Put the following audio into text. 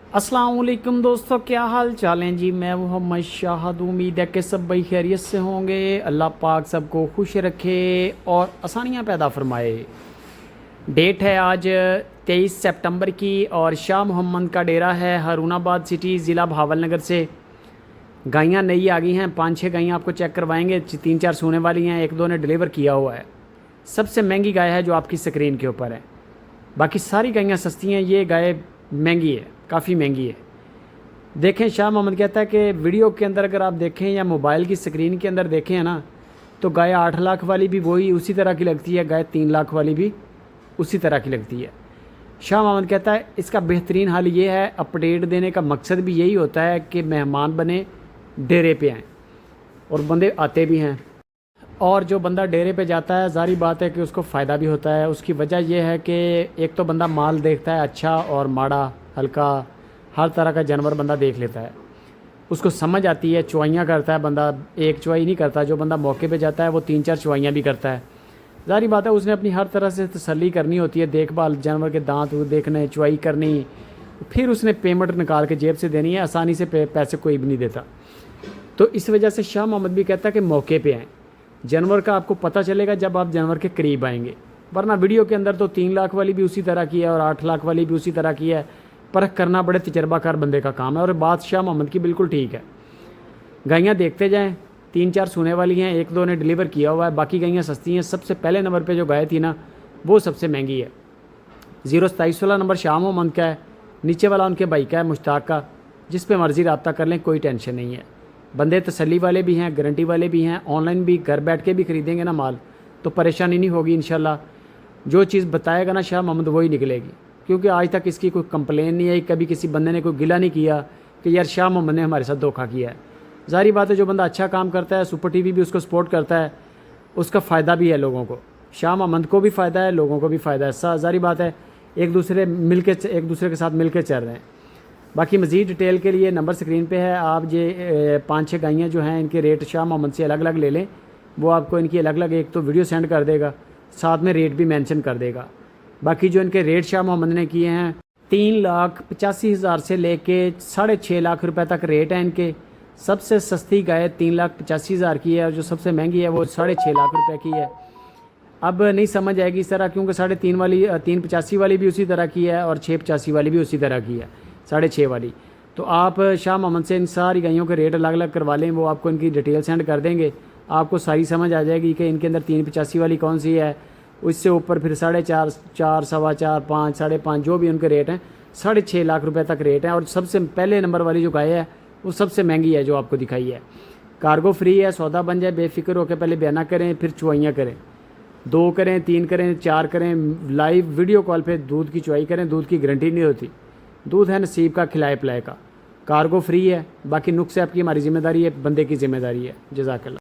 अस्सलाम वालेकुम दोस्तों, क्या हाल चाल हैं जी। मैं मोहम्मद शाहद, उम्मीद है कि सब भाई खैरियत से होंगे। अल्लाह पाक सबको खुश रखे और आसानियाँ पैदा फरमाए। डेट है आज 23 सितंबर की और शाह मोहम्मद का डेरा है हारूनाबाद सिटी, ज़िला भावलनगर से। गायें नई आ गई हैं, 5-6 गायें आपको चेक करवाएंगे। 3-4 सोने वाली हैं, 1-2 ने डिलीवर किया हुआ है। सबसे महंगी गाय है जो आपकी स्क्रीन के ऊपर है, बाकी सारी गायें सस्ती हैं। ये गाय महंगी है, काफ़ी महंगी है। देखें, शाह मोहम्मद कहता है कि वीडियो के अंदर अगर आप देखें या मोबाइल की स्क्रीन के अंदर देखें ना, तो गाय 8 लाख वाली भी वही उसी तरह की लगती है, गाय 3 लाख वाली भी उसी तरह की लगती है। शाह मोहम्मद कहता है इसका बेहतरीन हाल ये है, अपडेट देने का मकसद भी यही होता है कि मेहमान बने डेरे पे आएँ, और बंदे आते भी हैं। और जो बंदा डेरे पे जाता है, ज़ाहिर बात है कि उसको फ़ायदा भी होता है। उसकी वजह यह है कि एक तो बंदा माल देखता है, अच्छा और माड़ा, हल्का, हर तरह का जानवर बंदा देख लेता है। उसको समझ आती है, चुवाइयाँ करता है बंदा, एक चुवाई नहीं करता। जो बंदा मौके पे जाता है वो 3-4 चुवाइयाँ भी करता है। ज़ाहिर बात है उसने अपनी हर तरह से तसल्ली करनी होती है, देखभाल, जानवर के दांत देखने, चुवाई करनी, फिर उसने पेमेंट निकाल के जेब से देनी है। आसानी से पैसे कोई भी नहीं देता। तो इस वजह से शाह मोहम्मद भी कहता है कि मौके पे आएँ। जानवर का आपको पता चलेगा जब आप जानवर के करीब आएंगे, वरना वीडियो के अंदर तो 3 लाख वाली भी उसी तरह की है और 8 लाख वाली भी उसी तरह की है। परख करना बड़े तजर्बाकार बंदे का काम है, और बात शाह मोहम्मद की बिल्कुल ठीक है। गायें देखते जाएं, 3-4 सोने वाली हैं, 1-2 ने डिलीवर किया हुआ है, बाकी गायें सस्ती हैं। सबसे पहले नंबर पर जो गाय थी ना, वो सबसे महंगी है। 027 वाला नंबर शाह मोहम्मद का है, नीचे वाला उनके भाई का है, मुश्ताक का। जिस पे मर्ज़ी रब्ता कर लें, कोई टेंशन नहीं है। बंदे तसल्ली वाले भी हैं, गारंटी वाले भी हैं। ऑनलाइन भी घर बैठ के भी ख़रीदेंगे ना माल, तो परेशानी नहीं होगी इंशाल्लाह। जो चीज़ बताएगा ना शाह मोहम्मद वही निकलेगी, क्योंकि आज तक इसकी कोई कंप्लेन नहीं आई, कभी किसी बंदे ने कोई गिला नहीं किया कि यार शाह मोहम्मद ने हमारे साथ धोखा किया है। ज़ाहिर बात है जो बंदा अच्छा काम करता है, सुपर टीवी भी उसको सपोर्ट करता है, उसका फ़ायदा भी है लोगों को। शाह मोहम्मद को भी फ़ायदा है, लोगों को भी फ़ायदा है। ज़ाहिर बात है एक दूसरे के साथ मिल के चल रहे हैं। बाकी मज़ीद डिटेल के लिए नंबर स्क्रीन पे है। आप ये 5-6 गायें जो हैं, इनके रेट शाह मोहम्मद से अलग अलग ले लें। वो आपको इनकी अलग अलग एक तो वीडियो सेंड कर देगा, साथ में रेट भी मेंशन कर देगा। बाकी जो इनके रेट शाह मोहम्मद ने किए हैं, 3,85,000 से लेके 6.5 लाख रुपए तक रेट है इनके। सबसे सस्ती गाय 3,85,000 की है, और जो सबसे महंगी है वो 6.5 लाख रुपये की है। अब नहीं समझ आएगी इस तरह, क्योंकि 3.5 वाली 3,85 वाली भी उसी तरह की है और 6,85 वाली भी उसी तरह की है, 6.5 वाली। तो आप शाह मोहम्मद से इन सारी गायों के रेट अलग अलग करवा लें, वो आपको इनकी डिटेल सेंड कर देंगे। आपको सारी समझ आ जाएगी कि इनके अंदर 3,85 वाली कौन सी है। उससे ऊपर फिर 4.5, 4, 4.25, 5, 5.5 जो भी उनके रेट हैं, 6.5 लाख रुपए तक रेट हैं। और सबसे पहले नंबर वाली जो गाय है वो सबसे महंगी है जो आपको दिखाई है। कार्गो फ्री है, सौदा बन जाए, बेफिक्र होकर पहले बयाना करें, फिर चुवाइयाँ करें, 2 करें, 3 करें, 4 करें। लाइव वीडियो कॉल पे दूध की चुवाई करें, दूध की गारंटी नहीं होती। दूध है नसीब का, खिलाए पिलाए का। कार्गो फ्री है, बाकी नुक्स है आपकी, हमारी ज़िम्मेदारी है, बंदे की ज़िम्मेदारी है। जज़ाकल्लाह।